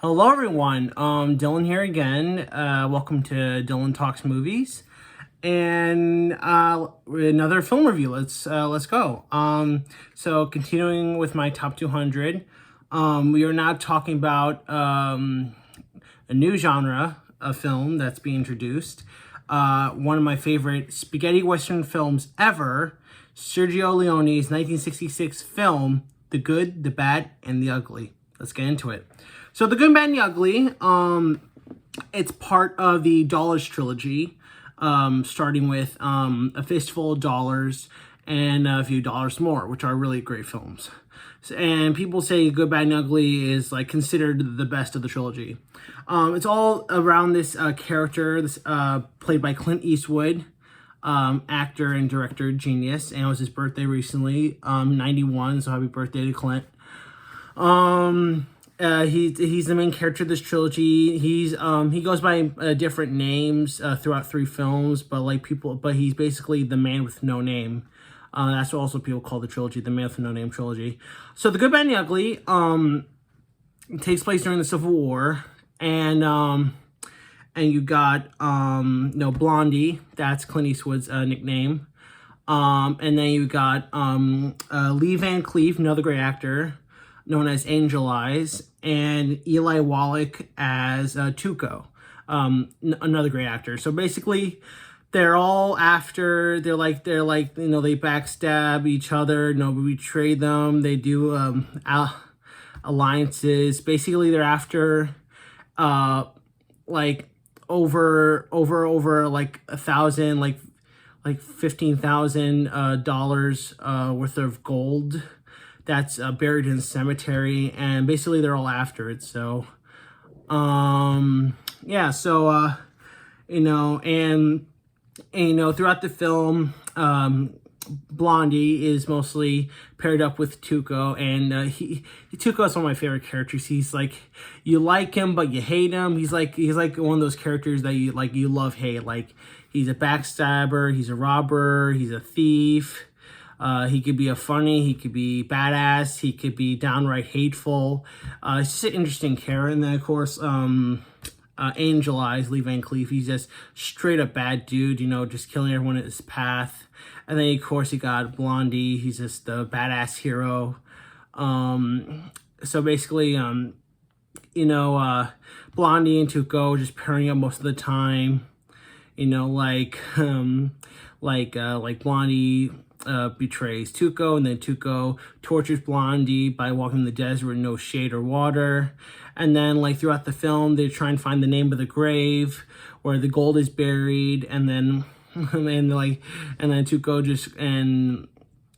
Hello, everyone. Dylan here again. Welcome to Dylan Talks Movies, and another film review. Let's go. So continuing with my top 200, we are now talking about a new genre of film that's being introduced. One of my favorite spaghetti western films ever, Sergio Leone's 1966 film, The Good, the Bad, and the Ugly. Let's get into it. So The Good, Bad, and the Ugly, it's part of the Dollars trilogy, starting with A Fistful of Dollars and A Few Dollars More, which are really great films. And people say Good, Bad, and Ugly is like considered the best of the trilogy. It's all around this character, this played by Clint Eastwood, actor and director genius, and it was his birthday recently, 91, so happy birthday to Clint. He's the main character of this trilogy. He goes by different names throughout three films, but he's basically the man with no name. That's what also people call the trilogy, the Man with No Name trilogy. So The Good, Bad, and the Ugly takes place during the Civil War, and you got Blondie, that's Clint Eastwood's nickname, and then you got Lee Van Cleef, another great actor, known as Angel Eyes, and Eli Wallach as Tuco, another great actor. So basically, they're all after, they backstab each other, nobody betrayed them, they do alliances. Basically, they're after over 1,000, like $15,000 worth of gold that's buried in the cemetery, and basically they're all after it. So throughout the film, Blondie is mostly paired up with Tuco, and Tuco is one of my favorite characters. He's like, you like him but you hate him. He's like one of those characters that you love hate. Like, he's a backstabber, he's a robber, he's a thief. He could be funny, he could be badass, he could be downright hateful. It's just an interesting character. And then, of course, Angel Eyes, Lee Van Cleef, he's just straight up bad dude, just killing everyone in his path. And then, of course, you got Blondie, he's just the badass hero. So basically, Blondie and Tuco just pairing up most of the time. Blondie betrays Tuco, and then Tuco tortures Blondie by walking in the desert with no shade or water. And then, throughout the film, they try and find the name of the grave where the gold is buried, and then Tuco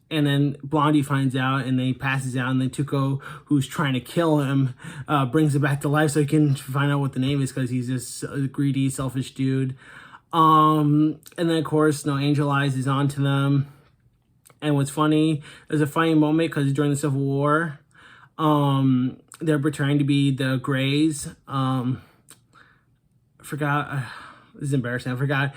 and then Blondie finds out, and then he passes out, and then Tuco, who's trying to kill him, brings him back to life so he can find out what the name is, because he's just a greedy, selfish dude. And then, of course, Angel Eyes is onto them. And what's funny, there's a funny moment because during the Civil War, they're pretending to be the Greys. This is embarrassing. I forgot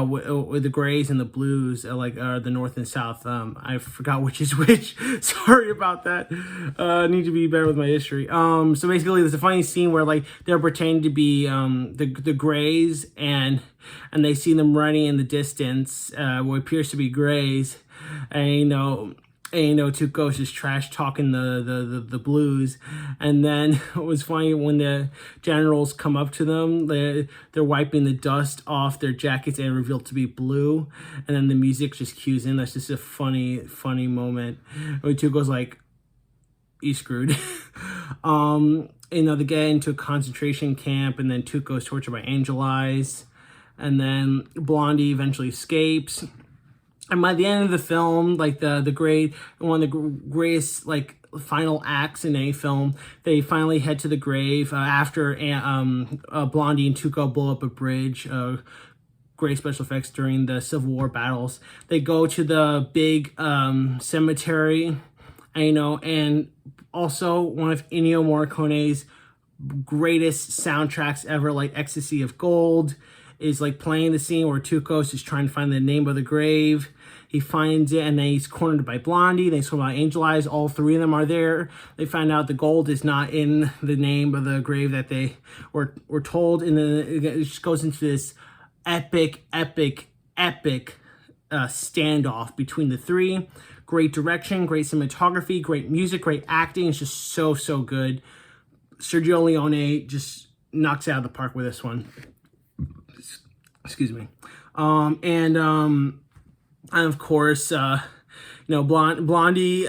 with the Greys and the Blues, the North and South. I forgot which is which. Sorry about that. I need to be better with my history. So basically, there's a funny scene where they're pretending to be the Greys, and they see them running in the distance, what appears to be Greys, and Tuco's just trash talking the Blues. And then it was funny when the generals come up to them, they're wiping the dust off their jackets and revealed to be blue, and then the music just cues in. That's just a funny moment when Tuco's like, "You screwed." They get into a concentration camp, and then Tuco's tortured by Angel Eyes, and then Blondie eventually escapes. And by the end of the film, one of the greatest final acts in any film, they finally head to the grave after Blondie and Tuco blow up a bridge. Great special effects during the Civil War battles. They go to the big cemetery, and also one of Ennio Morricone's greatest soundtracks ever, like Ecstasy of Gold, is playing the scene where Tuco's just trying to find the name of the grave. he finds it, and then he's cornered by Blondie. They talk about Angel Eyes. All three of them are there. They find out the gold is not in the name of the grave that they were told. And then it just goes into this epic standoff between the three. Great direction, great cinematography, great music, great acting. It's just so good. Sergio Leone just knocks it out of the park with this one. Excuse me. And of course, Blondie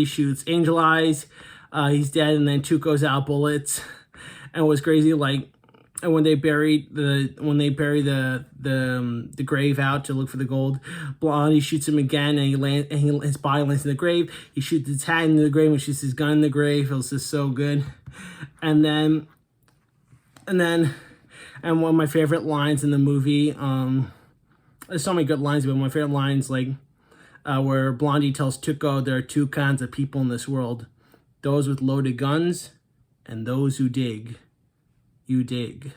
shoots Angel Eyes. He's dead, and then Tuco's out bullets. And what's crazy, like, and when they bury the grave out to look for the gold, Blondie shoots him again, and his body lands in the grave. He shoots his hat into the grave and shoots his gun in the grave. It was just so good. And one of my favorite lines in the movie, there's so many good lines, but one of my favorite lines, like, where Blondie tells Tuco there are two kinds of people in this world: those with loaded guns and those who dig. You dig.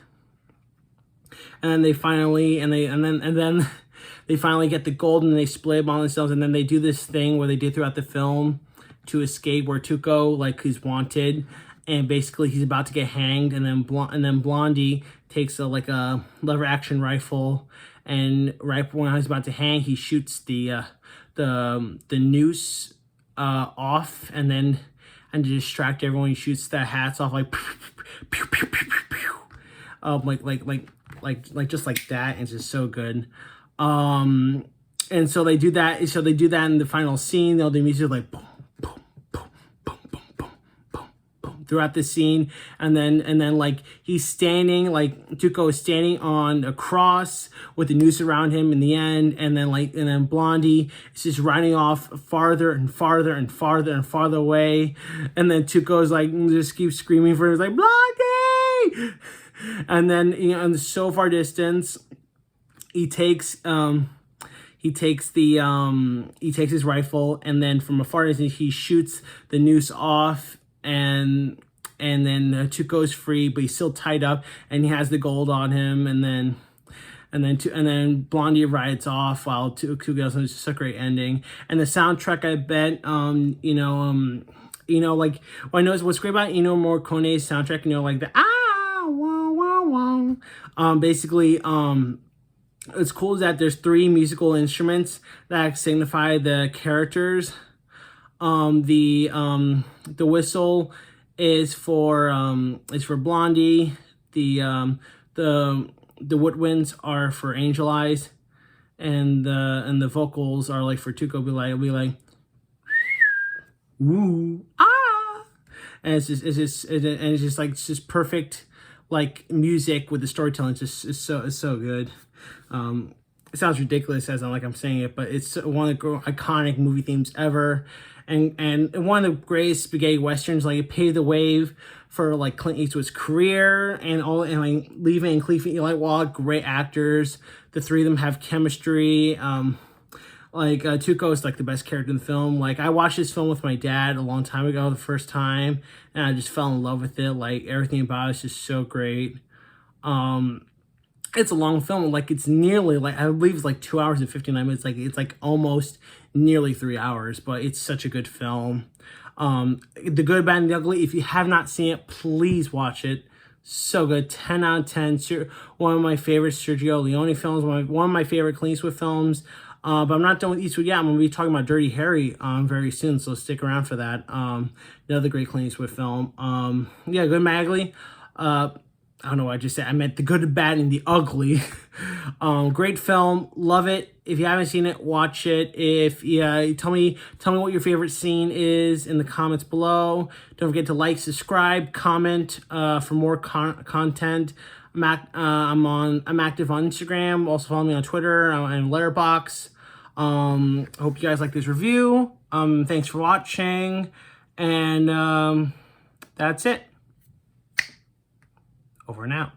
And then they finally get the gold, and they split among themselves, and then they do this thing where they did throughout the film to escape, where Tuco, like, he's wanted, and basically he's about to get hanged, and then Blondie takes a lever action rifle, and right when he's about to hang, he shoots the noose off, and then to distract everyone, he shoots the hats off, like pew, pew, pew, pew, pew. Like just like that. And it's just so good. And so they do that. So they do that in the final scene. They'll do music like boom, boom, boom, boom, boom, boom, boom, boom throughout the scene. And then like he's standing, like Tuco is standing on a cross with the noose around him in the end. And then Blondie is just riding off farther and farther and farther and farther away. And then Tuco's like just keeps screaming for her, like, Blondie! And then, in the so far distance, he takes his rifle, and then from a far distance he shoots the noose off, and then Tuco's free, but he's still tied up, and he has the gold on him, and then Blondie rides off while Tuco goes. It's just a great ending. And the soundtrack, I bet, like, well, I know what's great about Ennio Morricone's soundtrack, like the basically, it's cool is that there's three musical instruments that signify the characters. The whistle is for Blondie. The woodwinds are for Angel Eyes, and the vocals are like for Tuco. It'll be like woo ah, and it's just perfect, like, music with the storytelling. It's so good. It sounds ridiculous as I'm saying it, but it's one of the iconic movie themes ever, and one of the greatest spaghetti westerns. Like, it paved the way for like Clint Eastwood's career, and like Leva and Cleefy Eli Wallach, great actors. The three of them have chemistry. Tuco is like the best character in the film. Like, I watched this film with my dad a long time ago, the first time, and I just fell in love with it. Like, everything about it is just so great. It's a long film. Like, it's nearly, like, I believe it's like 2 hours and 59 minutes. Like, it's like almost nearly 3 hours, but it's such a good film. The Good, Bad, and the Ugly. If you have not seen it, please watch it. So good. 10 out of 10. One of my favorite Sergio Leone films. One of my favorite Clint Eastwood films. But I'm not done with Eastwood yet. I'm going to be talking about Dirty Harry very soon, so stick around for that. Another great Clint Eastwood film. Good, Bad, Ugly. I don't know what I just said. I meant The Good, Bad, and the Ugly. Great film. Love it. If you haven't seen it, watch it. Tell me what your favorite scene is in the comments below. Don't forget to like, subscribe, comment for more content. I'm active on Instagram. Also follow me on Twitter and Letterboxd. Hope you guys like this review. Thanks for watching, and that's it. Over and out.